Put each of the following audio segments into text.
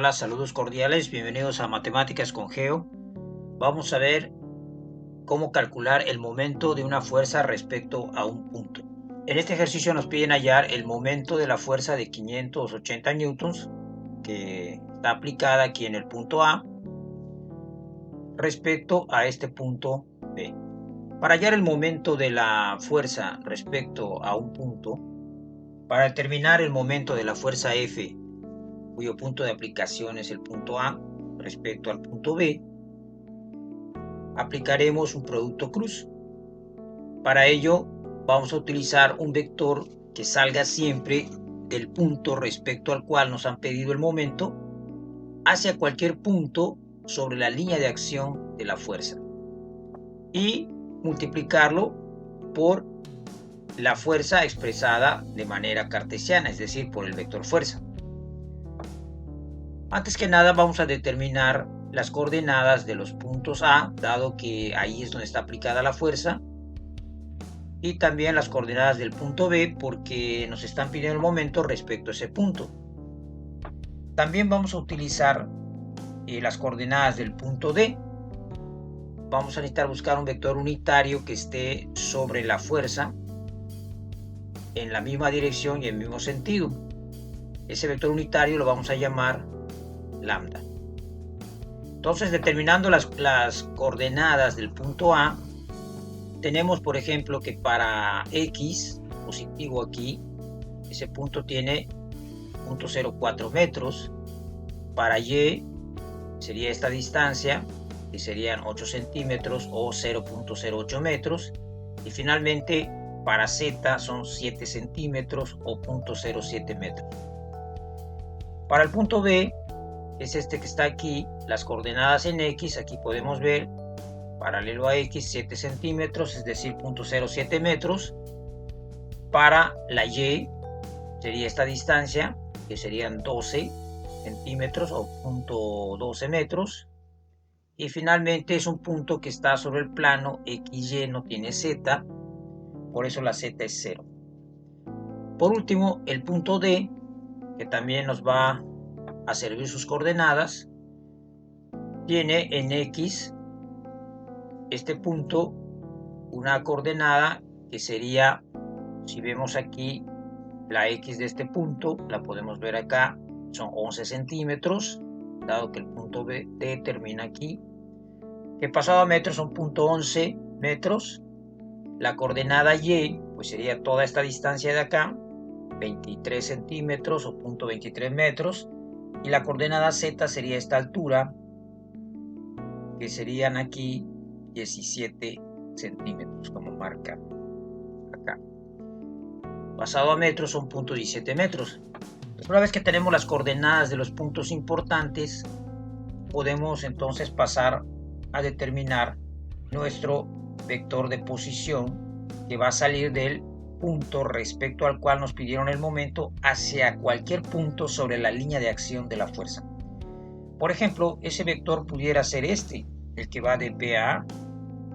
Hola, saludos cordiales, bienvenidos a Matemáticas con Geo. Vamos a ver cómo calcular el momento de una fuerza respecto a un punto. En este ejercicio nos piden hallar el momento de la fuerza de 580 newtons que está aplicada aquí en el punto A respecto a este punto B. Para hallar el momento de la fuerza respecto a un punto, para determinar el momento de la fuerza F, cuyo punto de aplicación es el punto A respecto al punto B, aplicaremos un producto cruz. Para ello vamos a utilizar un vector que salga siempre del punto respecto al cual nos han pedido el momento hacia cualquier punto sobre la línea de acción de la fuerza y multiplicarlo por la fuerza expresada de manera cartesiana, es decir, por el vector fuerza. Antes que nada vamos a determinar las coordenadas de los puntos A, dado que ahí es donde está aplicada la fuerza, y también las coordenadas del punto B, porque nos están pidiendo el momento respecto a ese punto. También vamos a utilizar las coordenadas del punto D. Vamos a necesitar buscar un vector unitario que esté sobre la fuerza en la misma dirección y en el mismo sentido. Ese vector unitario lo vamos a llamar lambda. Entonces, determinando las coordenadas del punto A, tenemos, por ejemplo, que para X, positivo aquí, ese punto tiene 0.04 metros. Para Y sería esta distancia, que serían 8 centímetros o 0.08 metros. Y finalmente, para Z son 7 centímetros o 0.07 metros. Para el punto B, es este que está aquí, las coordenadas en X, aquí podemos ver, paralelo a X, 7 centímetros, es decir, 0.07 metros. Para la Y sería esta distancia, que serían 12 centímetros o 0.12 metros. Y finalmente es un punto que está sobre el plano XY, no tiene Z, por eso la Z es 0. Por último, el punto D, que también nos va a servir sus coordenadas, tiene en X este punto una coordenada que sería, si vemos aquí la X de este punto, la podemos ver acá, son 11 centímetros, dado que el punto D termina aquí, que pasado a metros son 0.11 metros. La coordenada Y, pues sería toda esta distancia de acá, 23 centímetros o 0.23 metros, y la coordenada Z sería esta altura, que serían aquí 17 centímetros, como marca acá. Pasado a metros son 0.17 metros. Una vez que tenemos las coordenadas de los puntos importantes, podemos entonces pasar a determinar nuestro vector de posición, que va a salir del punto respecto al cual nos pidieron el momento hacia cualquier punto sobre la línea de acción de la fuerza. Por ejemplo, ese vector pudiera ser este, el que va de B a A,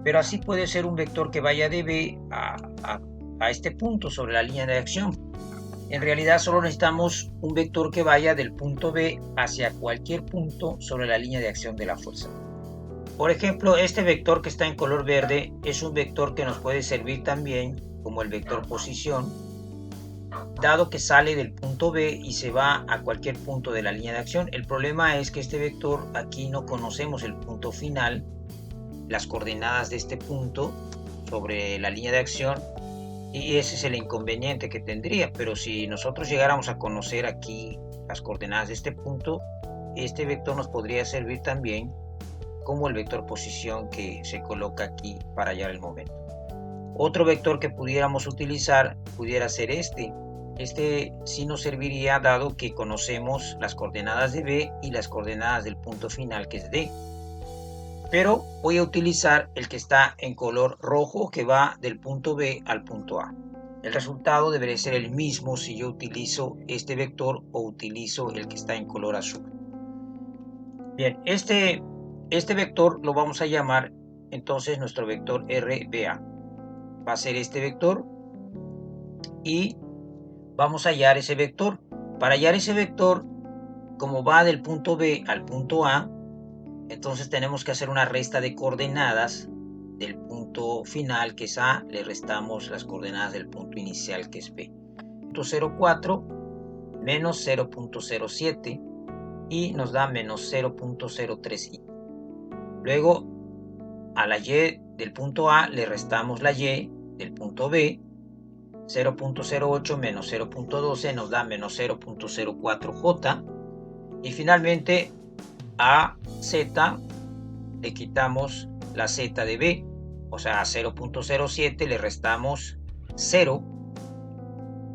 pero así puede ser un vector que vaya de B a este punto sobre la línea de acción. En realidad solo necesitamos un vector que vaya del punto B hacia cualquier punto sobre la línea de acción de la fuerza. Por ejemplo, este vector que está en color verde es un vector que nos puede servir también como el vector posición, dado que sale del punto B y se va a cualquier punto de la línea de acción. El problema es que este vector aquí no conocemos el punto final, las coordenadas de este punto sobre la línea de acción, y ese es el inconveniente que tendría. Pero si nosotros llegáramos a conocer aquí las coordenadas de este punto, este vector nos podría servir también como el vector posición que se coloca aquí para hallar el momento. Otro vector que pudiéramos utilizar pudiera ser este. Este sí nos serviría dado que conocemos las coordenadas de B y las coordenadas del punto final, que es D. Pero voy a utilizar el que está en color rojo, que va del punto B al punto A. El resultado debería ser el mismo si yo utilizo este vector o utilizo el que está en color azul. Bien, este vector lo vamos a llamar entonces nuestro vector RBA. Va a ser este vector y vamos a hallar ese vector. Para hallar ese vector como va del punto B al punto A, entonces tenemos que hacer una resta de coordenadas del punto final, que es A, le restamos las coordenadas del punto inicial, que es B. 0.04 menos 0.07 y nos da menos 0.03i. Luego a la y del punto A le restamos la y del punto B. 0.08 menos 0.12 nos da menos 0.04j. Y finalmente a z le quitamos la z de b, o sea, a 0.07 le restamos 0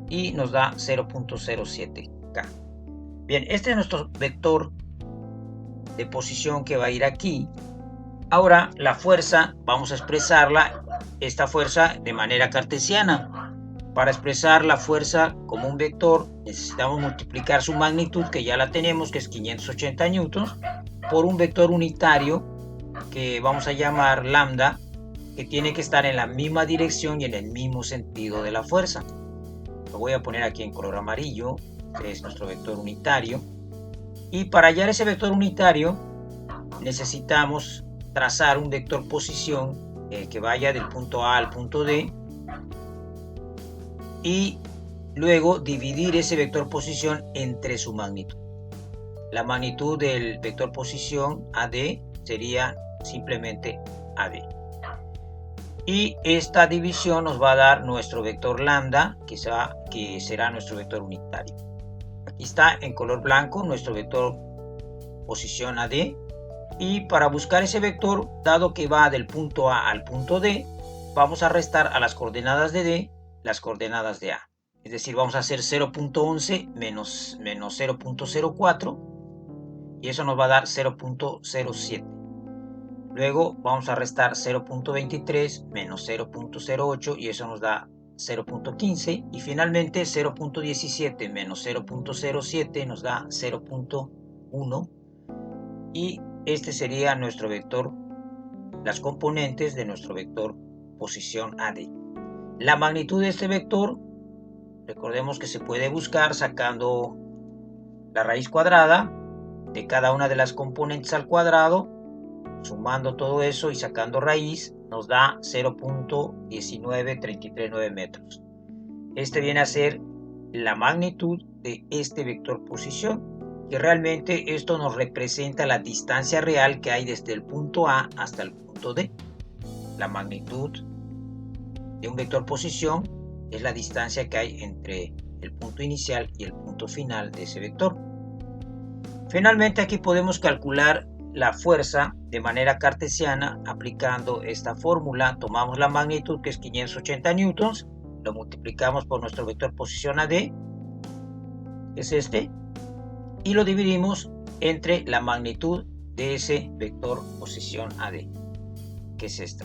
y nos da 0.07k. Bien, este es nuestro vector de posición que va a ir aquí. Ahora la fuerza vamos a expresarla, esta fuerza, de manera cartesiana. Para expresar la fuerza como un vector necesitamos multiplicar su magnitud, que ya la tenemos, que es 580 newtons, por un vector unitario que vamos a llamar lambda, que tiene que estar en la misma dirección y en el mismo sentido de la fuerza. Lo voy a poner aquí en color amarillo, que es nuestro vector unitario. Y para hallar ese vector unitario necesitamos trazar un vector posición que vaya del punto A al punto D, y luego dividir ese vector posición entre su magnitud. La magnitud del vector posición AD sería simplemente AD. Y esta división nos va a dar nuestro vector lambda, que será nuestro vector unitario. Aquí está en color blanco nuestro vector posición AD. Y para buscar ese vector, dado que va del punto A al punto D, vamos a restar a las coordenadas de D las coordenadas de A. Es decir, vamos a hacer 0.11 menos 0.04 y eso nos va a dar 0.07. Luego vamos a restar 0.23 menos 0.08 y eso nos da 0.15. Y finalmente 0.17 menos 0.07 nos da 0.1. Y este sería nuestro vector, las componentes de nuestro vector posición AD. La magnitud de este vector, recordemos que se puede buscar sacando la raíz cuadrada de cada una de las componentes al cuadrado, sumando todo eso y sacando raíz, nos da 0.19339 metros. Este viene a ser la magnitud de este vector posición, que realmente esto nos representa la distancia real que hay desde el punto A hasta el punto D. La magnitud de un vector posición es la distancia que hay entre el punto inicial y el punto final de ese vector. Finalmente aquí podemos calcular la fuerza de manera cartesiana aplicando esta fórmula. Tomamos la magnitud, que es 580 newtons, lo multiplicamos por nuestro vector posición AD, que es este, y lo dividimos entre la magnitud de ese vector posición AD, que es esta.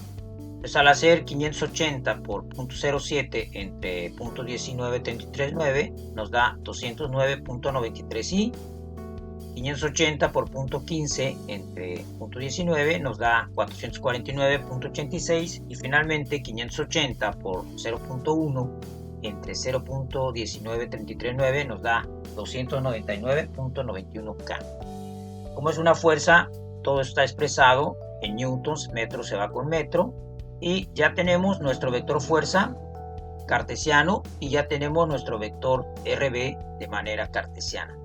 Pues al hacer 580 por 0.07 entre 0.19339 nos da 209.93i. 580 por 0.15 entre 0.19 nos da 449.86 y finalmente 580 por 0.1 entre 0.19339 nos da 299.91k. Como es una fuerza, todo está expresado en newtons, metro se va con metro, y ya tenemos nuestro vector fuerza cartesiano y ya tenemos nuestro vector RB de manera cartesiana.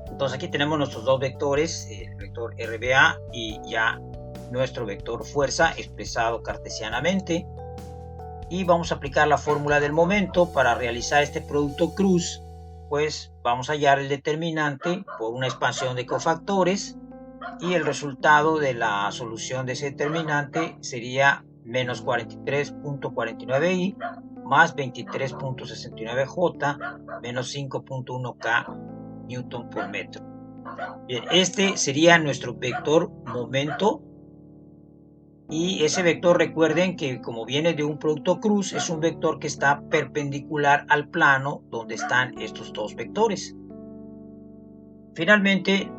Entonces aquí tenemos nuestros dos vectores, el vector RBA y ya nuestro vector fuerza expresado cartesianamente. Y vamos a aplicar la fórmula del momento para realizar este producto cruz. Pues vamos a hallar el determinante por una expansión de cofactores y el resultado de la solución de ese determinante sería menos 43.49i más 23.69j menos 5.1k newton por metro. Bien, este sería nuestro vector momento, y ese vector, recuerden que como viene de un producto cruz, es un vector que está perpendicular al plano donde están estos dos vectores. Finalmente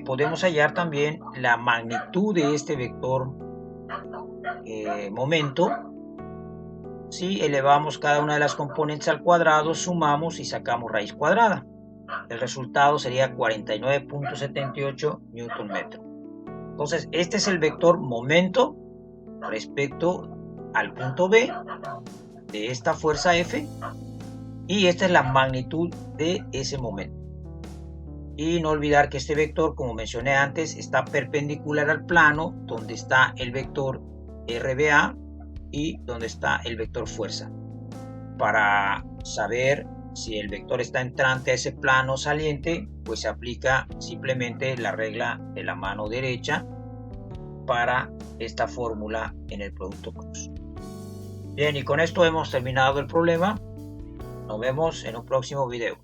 podemos hallar también la magnitud de este vector momento si elevamos cada una de las componentes al cuadrado, sumamos y sacamos raíz cuadrada. el resultado sería 49.78 Nm. Entonces, este es el vector momento respecto al punto B de esta fuerza F, y esta es la magnitud de ese momento. Y no olvidar que este vector, como mencioné antes, está perpendicular al plano donde está el vector RBA y donde está el vector fuerza. Para saber si el vector está entrante a ese plano saliente, pues se aplica simplemente la regla de la mano derecha para esta fórmula en el producto cruz. Bien, y con esto hemos terminado el problema. Nos vemos en un próximo video.